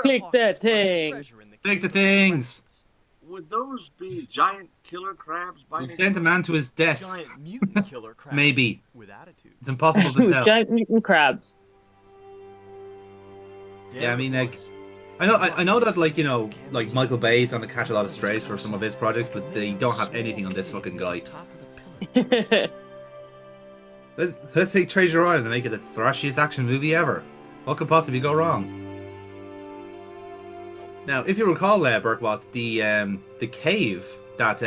Click that thing. Take the things. Would those be giant killer crabs by We any sent a chance? man to his death. Giant mutant killer crabs. Maybe. With attitude. It's impossible to With tell. giant mutant crabs. Yeah, I mean, like, I know that, like, you know, like Michael Bay's gonna catch a lot of strays for some of his projects, but they don't have anything on this fucking guy. Let's take Treasure Island and make it the thrashiest action movie ever. What could possibly go wrong? Now, if you recall, Berkwat, the cave that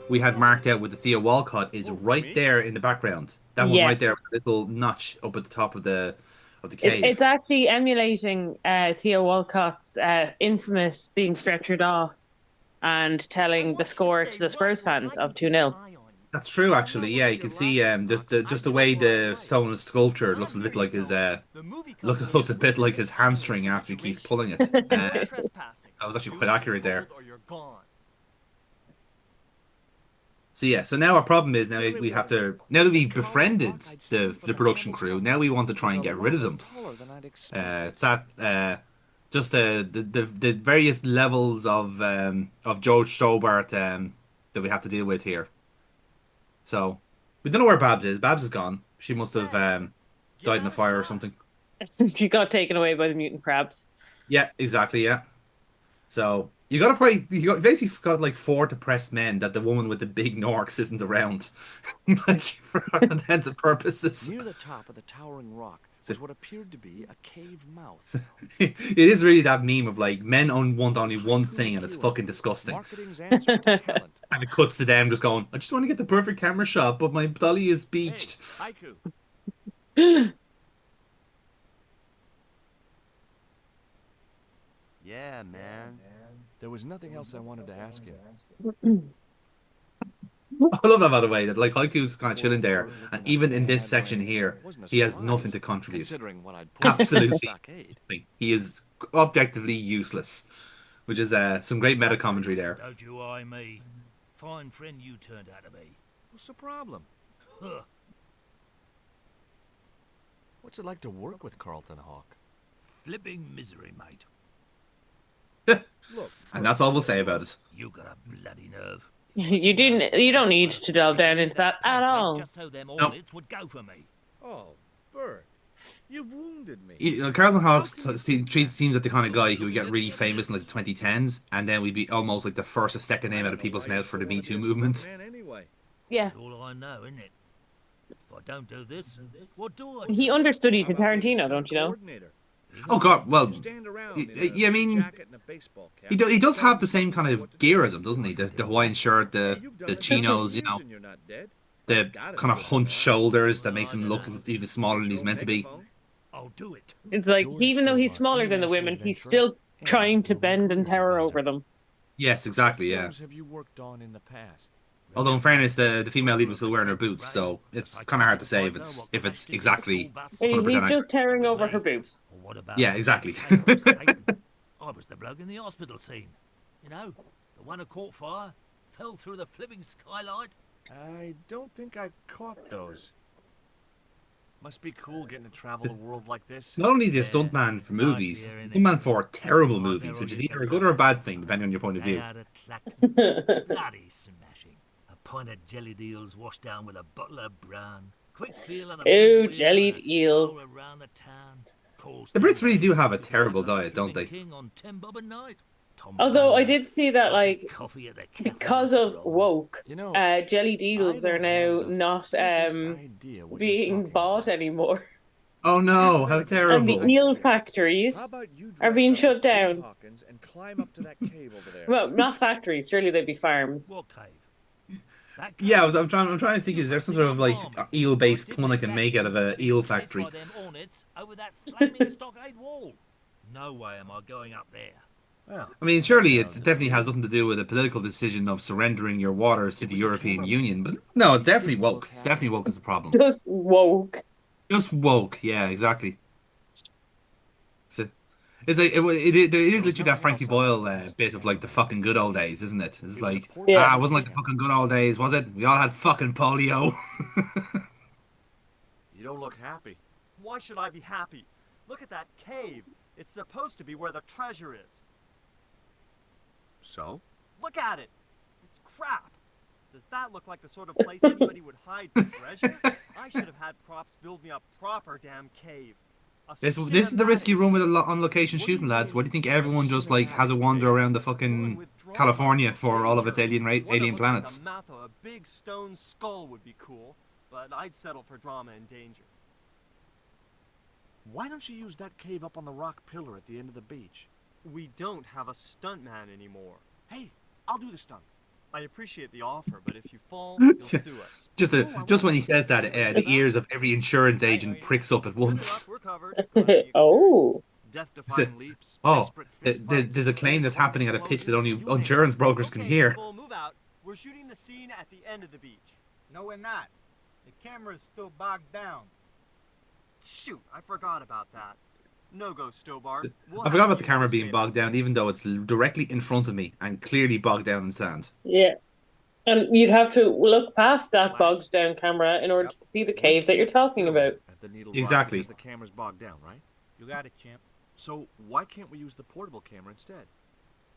we had marked out with the Theo Walcott is right there in the background. That one right Yes. there, with a little notch up at the top of the cave. It's actually emulating Theo Walcott's infamous being stretchered off and telling the score to the Spurs fans of 2-0. That's true, actually. Yeah, you can see just the way the stone sculpture looks a bit like his looks a bit like his hamstring after he keeps pulling it. That was actually quite accurate there. So yeah, so now our problem is now we have to, now that we've befriended the production crew, now we want to try and get rid of them. It's that just the various levels of George Stobbart that we have to deal with here. So we don't know where Babs is. Babs is gone. She must have died in a fire or something. She got taken away by the mutant crabs. Yeah, exactly. Yeah. So you got to probably basically got like 4 depressed men that the woman with the big Norks isn't around, like for all intents and purposes. Near the top of the towering rock was what appered to be a cave mouth. It is really that meme of like men want only one thing and it's fucking disgusting. Marketing's answer to talent. And it cuts to them just going, I just want to get the perfect camera shot, but my dolly is beached. Hey, Haiku. Yeah, man. There was nothing else I wanted to ask him. I love that, by the way, that like Haiku's kind of chilling there, and even in this section here, he has nothing to contribute. Considering what I'd pulled Absolutely stockade. nothing. He is objectively useless, which is some great meta commentary there. Don't you eye me. Fine friend you turned out to be. What's the problem? Huh. What's it like to work with Carlton Hawk? Flipping misery, mate. Look, And that's all we'll say about it. You got a bloody nerve. You don't need to delve down into that at all. Just so them hornets would go for me. Oh, Bert, you've wounded me. Carlton Hawks seems like the kind of guy who would get really famous in like the 2010s, and then we'd be almost like the first or second name out of people's mouth for the Me Too movement. Man, anyway. Yeah. That's all I know, isn't it? If I don't do this, what do I He do? understudied How to about being Tarantino, stunt don't you know? coordinator? Oh God, well, Stand around in a yeah, I mean, jacket and a baseball cap. he does have the same kind of gear as him, doesn't he? The Hawaiian shirt, Hey, you've done the it for chinos, you years know, and you're not dead. the That's gotta kind of be a hunched good shoulders that makes him look even smaller than he's Show meant to be. megaphone. I'll do it. It's like, George even though he's Stobbart, smaller than the international women, he's adventurer, still and trying to global bend and careers tower advisor. over them. Yes, exactly, yeah. What have you worked on in the past? Although in fairness, the female lead was still wearing her boots, so it's kind of hard to say if it's exactly He's 100% just accurate. tearing over her boobs. Or what about Yeah, exactly. Satan? I was the bloke in the hospital scene. You know, the one who caught fire, fell through the flipping skylight. I don't think I caught those. Must be cool getting to travel the world like this. Not only is he a stuntman for movies, stuntman for terrible movies, which is either a good or a bad thing, depending on your point of They view. had a bloody smashing. A pint of jellied eels washed down with a bottle of brown. Quick feel on a Ew, big wheel jellied and a eels. stroll around the town. Paul The Brits Stevens really do have a was terrible like diet, don't Flipping they? King on 10 bob a night. Tom Although I Bowler, did see that, like, coffee at the cafe because of roll. woke, You know, jellied eels I are don't now have the not faintest idea what you're being talking bought about. anymore. Oh no, how And terrible. the eel factories How about you are dress being up shut as Jim down. Hawkins and climb up to that cave over there? Well, not factories, surely they'd be farms. What cave? That Yeah, cave? I'm trying to think, is there some sort of like eel-based pun I can make out of a eel factory? By them hornets over that flaming stockade wall. No way am I going up there. Well, I mean, surely it definitely has nothing to do with a political decision of surrendering your waters to the European Union, but no, it's definitely woke. It's definitely woke as a problem. Just woke. Just woke, yeah, exactly. So, it's like it is literally that Frankie Boyle bit of like the fucking good old days, isn't it? It's like Yeah. it wasn't like the fucking good old days, was it? We all had fucking polio. you don't look happy. Why should I be happy? Look at that cave. It's supposed to be where the treasure is. So? Look at it. It's crap. Does that look like the sort of place anybody would hide treasure? I should have had props build me a proper damn cave. This is the risky room with on location What do you shooting, lads. mean, What do you think a everyone just like has a cinematic wander cave? around the Going fucking with drama. California for all of its Danger. One that alien looks planets? Like the mouth of a big stone skull would be cool, but I'd settle for drama and danger. Why don't you use that cave up on the rock pillar at the end of the beach? We don't have a stuntman anymore. Hey, I'll do the stunt. I appreciate the offer, but if you fall, you'll sue us. Just when he says that, the ears of every insurance agent pricks up at Good enough, once. we're covered. Go ahead, the Oh. death-defying leaps. Oh, desperate fist there's a fights, claim that's big happening at a pitch that only explosions, you name insurance it. brokers can Okay, hear. people, move out. We're shooting the scene at the end of the beach. No, we're not. The camera's still bogged down. Shoot, I forgot about that. No go, Stobbart. I forgot about the camera being bogged down, even though it's directly in front of me and clearly bogged down in sand. Yeah. And you'd have to look past that bogged down camera in order to see the cave that you're talking about. At the Needle Exactly. Rock because the camera's bogged down, right? You got it, champ. So why can't we use the portable camera instead?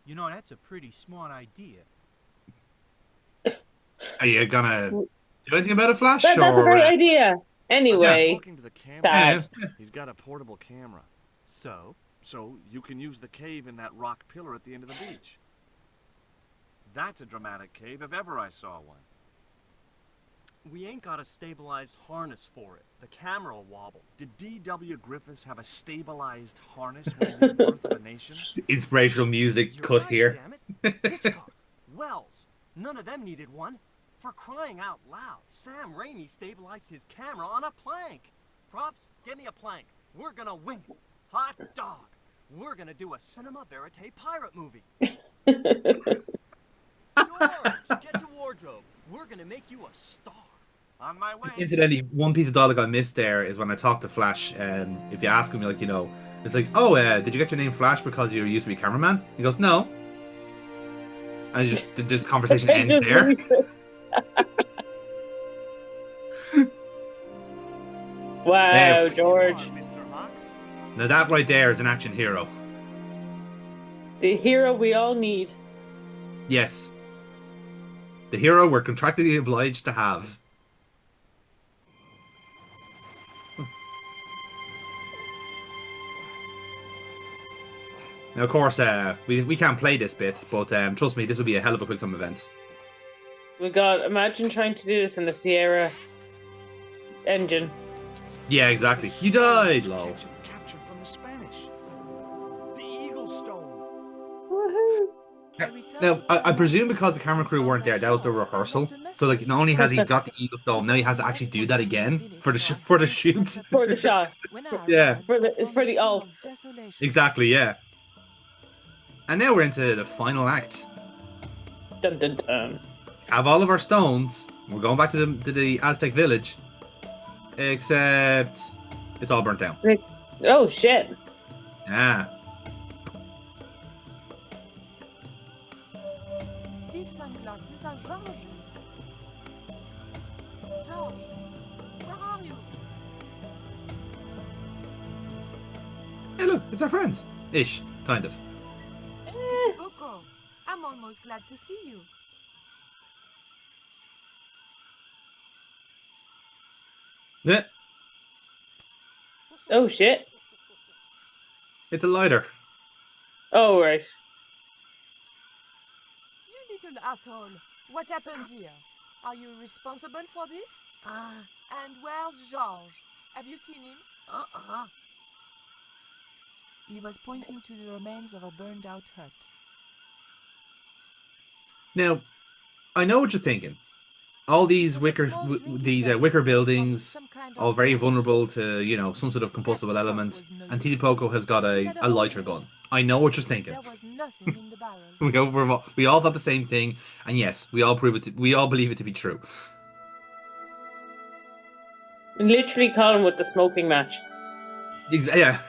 You know, that's a pretty smart idea. Are you gonna do anything about it, Flash? That's a great idea. Anyway, Talking to the camera. sad. He's got a portable camera. So, So you can use the cave in that rock pillar at the end of the beach. That's a dramatic cave if ever I saw one. we ain't got a stabilized harness for it. The camera will wobble. Did D.W. Griffiths have a stabilized harness when he made Birth of a Nation? Inspirational music You're cut right, here. damn it. Hitchcock, Wells, none of them needed one. For crying out loud, Sam Raimi stabilized his camera on a plank. Props, get me a plank. We're gonna win it. Hot dog. We're gonna do a cinema verite pirate movie. George, get to wardrobe. We're gonna make you a star. On my way. Incidentally, one piece of dialogue I missed there is when I talked to Flash. If you ask him, like, it's like, oh, did you get your name Flash because you used to be a cameraman? He goes, no. And this conversation ends there. Wow, There. George. Mr. Hawks. Now that right there is an action hero. The hero we all need. Yes. The hero we're contractually obliged to have. Now, of course, we can't play this bit, but trust me, this will be a hell of a quick time event. My God, imagine trying to do this in the Sierra engine. Yeah, exactly. You died, lol. Captured from the Spanish. The Eagle Stone. Woohoo! Now, I presume because the camera crew weren't there, that was the rehearsal. So, like, not only has he got the Eagle Stone, now he has to actually do that again for the shoot. For the shot. Yeah. For the alts. Exactly, yeah. And now we're into the final act. Dun dun dun. Have all of our stones. We're going back to the Aztec village. Except it's all burnt down. Oh shit. Yeah. These sunglasses are George's. George, where are you? Hey, look, it's our friend. Ish, kind of. Boko, I'm almost glad to see you. Yeah, Oh shit. it's a lighter. Oh right. You little asshole. What happened here? Are you responsible for this? And where's George? Have you seen him? He was pointing to the remains of a burned out hut. Now, I know what you're thinking. All these wicker buildings, all very vulnerable to, some sort of combustible element. And Titi Poco has got a lighter gun. I know what you're thinking. There was nothing in the barrel. We all thought the same thing, and yes, we all believe it to be true. Literally call him with the smoking match. Yeah.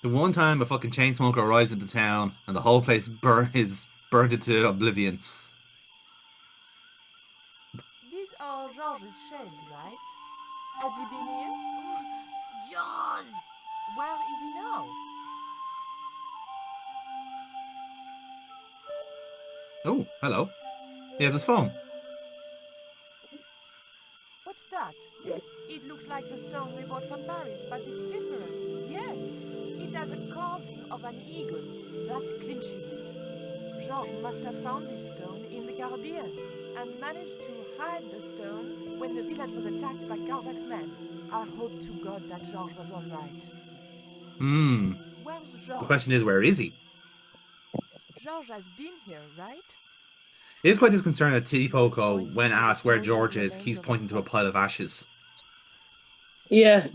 The one time a fucking chain smoker arrives into town and the whole place is burnt into oblivion. These are George's shades, right? Has he been here? Jaws! Where is he now? Oh, hello. He has his phone. What's that? It looks like the stone we bought from Paris, but it's different. Yes, it has a carving of an eagle. That clinches it. Georges must have found this stone in the Caribbean and managed to hide the stone when the village was attacked by Carzak's men. I hope to God that Georges was all right. Hmm. Where's The Georges? question is, where is he? Georges has been here, right? It is quite disconcerting that Poco, when asked where George is, keeps pointing to a pile of ashes. Yeah.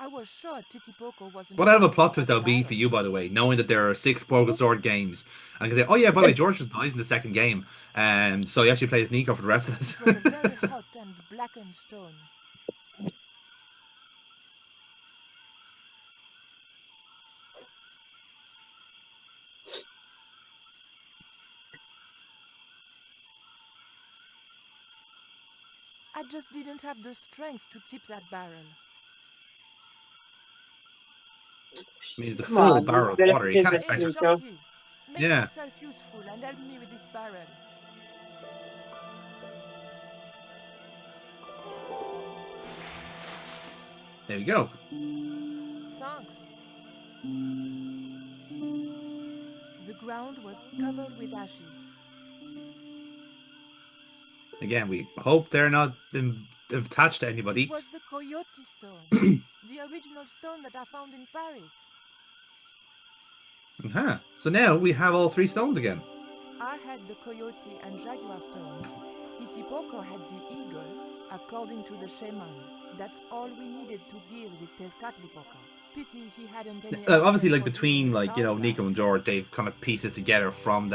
I was sure Titipoco wasn't. What out of a plot twist that would be for you, by the way, knowing that there are 6 Pogo Sword games. And you can say, oh yeah, by the way, George just dies in the second game. So he actually plays Nico for the rest of It was a us. very hot and blackened stone. I just didn't have the strength to tip that barrel. I mean, it's a Come full on, barrel of you're water. You can't it, Hey, expect... Nico. Shorty, make Yeah. yourself useful and help me with this barrel. There you go. Thanks. The ground was covered with ashes. Again, we hope they're not attached to It anybody. was the coyote stone, the original stone that I found in Paris. Uh-huh. So now we have all 3 stones again. I had the coyote and jaguar stones. Titipoco had the eagle, according to the shaman. That's all we needed to deal with Tezcatlipoca. Pity he hadn't any Obviously, ideas like, for between, dealing with like, you know, Tarzan. Nico and George, they've kind of pieced this together from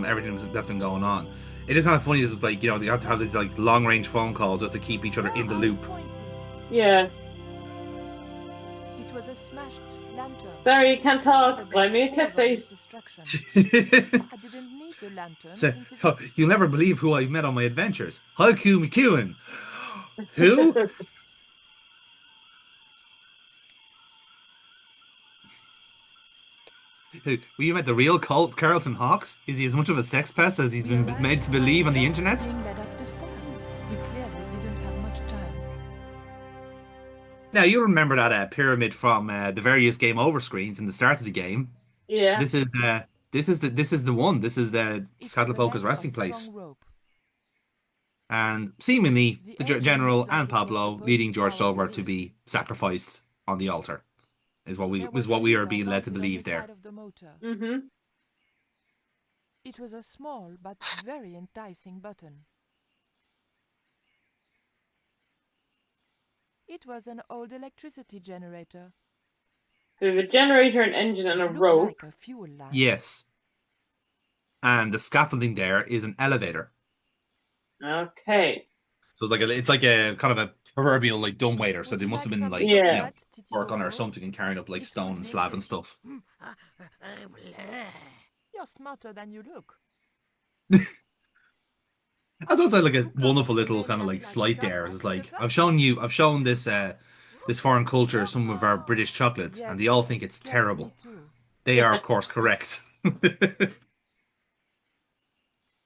everything that's been going on. It is kind of funny. This is like, you know, they have to have these like long range phone calls just to keep each other in the Where are you loop. pointing? Yeah. It was a smashed lantern. Sorry, you can't talk. Probably Buy me a the tip, cause of this please. destruction. I didn't need the lantern So, since it oh, was... you'll never believe who I've met on my adventures. Haiku McEwen. Who? Who? You met the real Colt Carlton Hawks? Is he as much of a sex pest as he's We been arrived made to while believe on the George internet? was being led up the stairs. We clearly didn't have much time. Now you'll remember that pyramid from the various game over screens in the start of the game. Yeah. This is the one. This is the It was a Saddlepoker's length resting of place. strong rope. And seemingly The the edge general of the and middle was Pablo supposed leading to George power the Stobbart to lift. be sacrificed on the altar is what There was a we are lever being led to mounted on believe the there. side of the motor. Mm-hmm. It was a small but very enticing button. It was an old electricity generator. We have a generator, an engine, and It a looked rope. like a fuel line. Yes. And the scaffolding there is an elevator. Okay. So it's like a kind of a proverbial like dumbwaiter. So Would they you must have like been some like, soup, you Yeah. know, Matt, work on it or Titipoco? something and carrying up like This stone will and be slab and great. stuff. You're smarter than you look. That's also like a Who wonderful comes to little the kind of Lady like Atlas slight like there. Carzak It's in the like first place? I've shown this foreign culture some of our British chocolates, and they Yes, all think it it's scares terrible. me too. They are, of course, correct.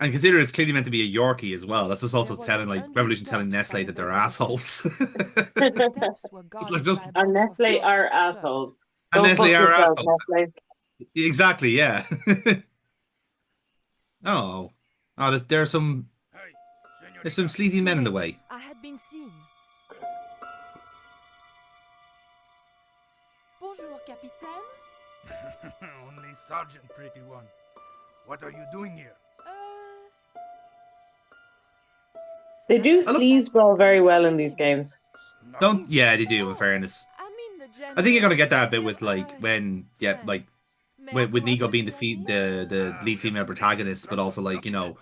And consider it's clearly meant to be a Yorkie as well. That's just also There was telling an like unlit Revolution telling torch by Nestle the that they're base of the assholes. The steps were It's like guarded just by a And bunch of Nestle are purple furs. assholes. and Go Nestle fuck are yourself, assholes. Nestle. Exactly, yeah. Oh. Oh, there's some sleazy Too men in the late. way. I had been seen. Bonjour, Capitaine. Only Sergeant, pretty one. What are you doing here? They do Hello? sleazeball very well in these games. Don't yeah, they do, in fairness. I mean the I think you're gonna get that a bit general. with like when Thanks. like May I with Nico being cooperate, the lead female protagonist, but also like, you know,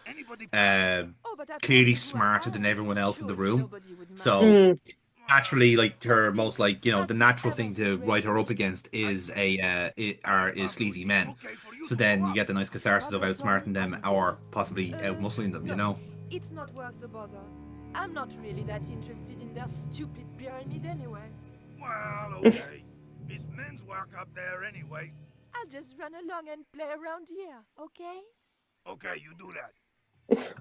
uh Oh, but I clearly told you who I smarter than am. everyone else in the Surely room. nobody would mind. So Mm. naturally, like her most like, you know, the Have you natural ever thing seen to write her up radiation? against is is sleazy men. So then you get the nice catharsis of outsmarting them or possibly outmuscling them, you No, know. it's not worth the bother. I'm not really that interested in their stupid pyramid anyway. Well, okay. It's men's work up there anyway. I'll just run along and play around here, okay? Okay, you do that.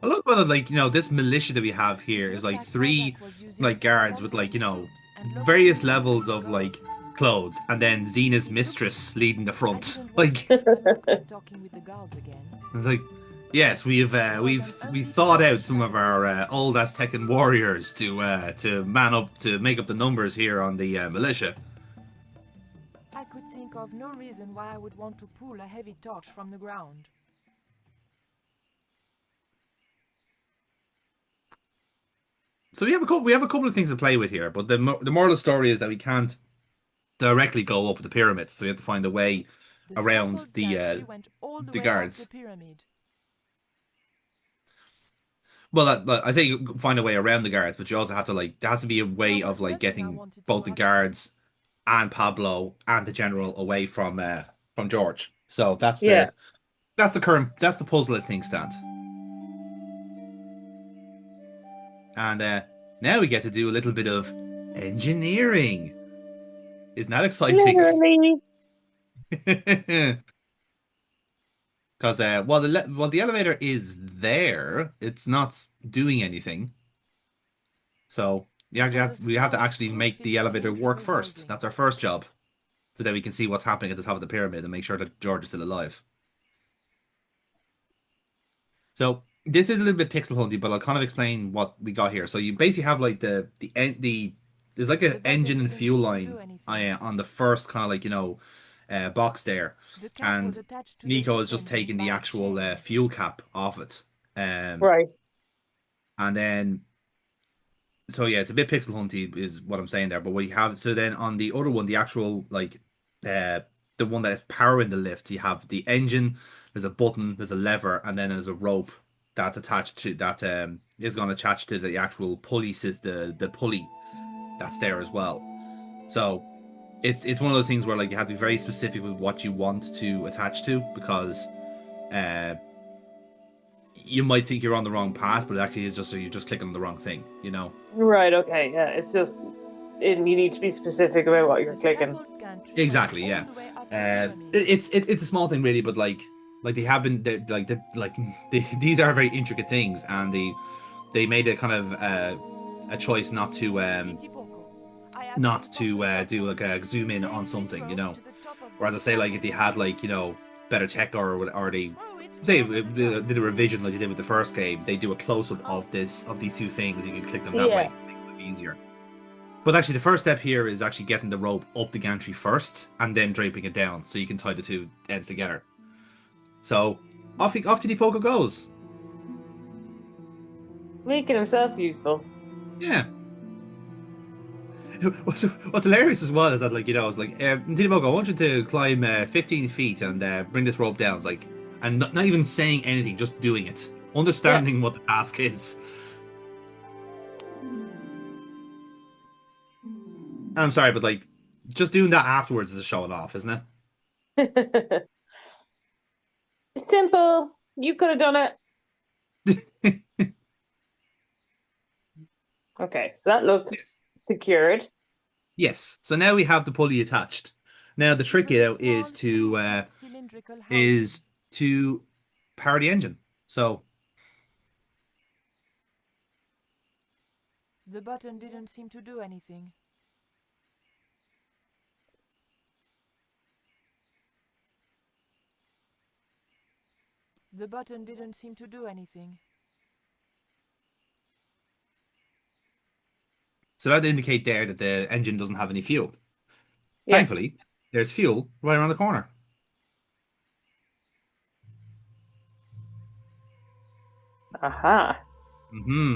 I love about it, like, this militia that we have It here is looked like like three Kozak was using like guards with like, Stuntman troops and local various military levels of like escorts. clothes, and then Xena's It mistress leading the I front. didn't want Like, to keep a look at talking with the guards again. it's like, yes, we've It was an we thought out some of our unprofessional old business. Aztecan warriors to man up to make up the numbers here on the militia. I could think of no reason why I would want to pull a heavy torch from the ground. So we have a couple of things to play with here, but the moral of the story is that we can't directly go up the pyramids, so we have to find a way The around scaffold gantry went all the the way up guards. the pyramid. Well, I say you find a way around the guards, but you also have to like there has to be a way There of was like nothing I getting wanted to both the ask. guards and Pablo and the general away from George. So Yeah. that's the puzzle as things stand. And now we get to do a little bit of engineering. Isn't that exciting? Literally. Because while the elevator is there, it's not doing anything. So we have to actually make the elevator work first. That's our first job. So that we can see what's happening at the top of the pyramid and make sure that George is still alive. So this is a little bit pixel hunty, but I'll kind of explain what we got here. So you basically have like there's like an engine and fuel line on the first kind of like box there, The cap and was attached to the Nico is lift just engine taking the by a actual chain. fuel cap off it, Right. and then so yeah, it's a bit pixel hunty is what I'm saying there. But what you have so then on the other one, the actual like uh the one that is powering the lift, you have the engine. There's a button, there's a lever, and then there's a rope that's attached to that is going to attach to the actual pulley the pulley that's there as well. So it's one of those things where like you have to be very specific with what you want to attach to because uh you might think you're on the wrong path, but it actually is just so you're just clicking on the wrong thing, Right. Okay. Yeah. It's just you need to be specific about what you're The clicking. scaffold gantry went Exactly, all yeah. the way up the pyramid. It's a small thing really, but like they have been these are very intricate things, and they made a kind of a choice not to Titipoco. I have not been to off the top do of like a zoom in Take on this something, rope to the top of Whereas I this say like if they had scaffold. like better tech or they Throw it say over the top. did a revision like they did with the first game, they do a close up of these two things. You can click them that Yeah. way, make it easier. But actually, the first step here is actually getting the rope up the gantry first, and then draping it down, so you can tie the two ends together. So off Titipoco goes. Making himself useful. Yeah. What's hilarious as well is that it's like Titipoco, I want you to climb 15 feet and bring this rope down. It's like, and not even saying anything, just doing it, understanding what the task is. I'm sorry, but like, just doing that afterwards is showing off, isn't Simple. You could have done it. it? Okay. So that looks Yes. secured. Yes. So now we have the pulley attached. Now the trick It was a is small, cylindrical housing. is to power the engine. So The button didn't seem to do anything. The button didn't seem to do anything. that would indicate there that the engine doesn't have any fuel. Yeah. Thankfully, there's fuel right around the corner. Aha. Mm-hmm.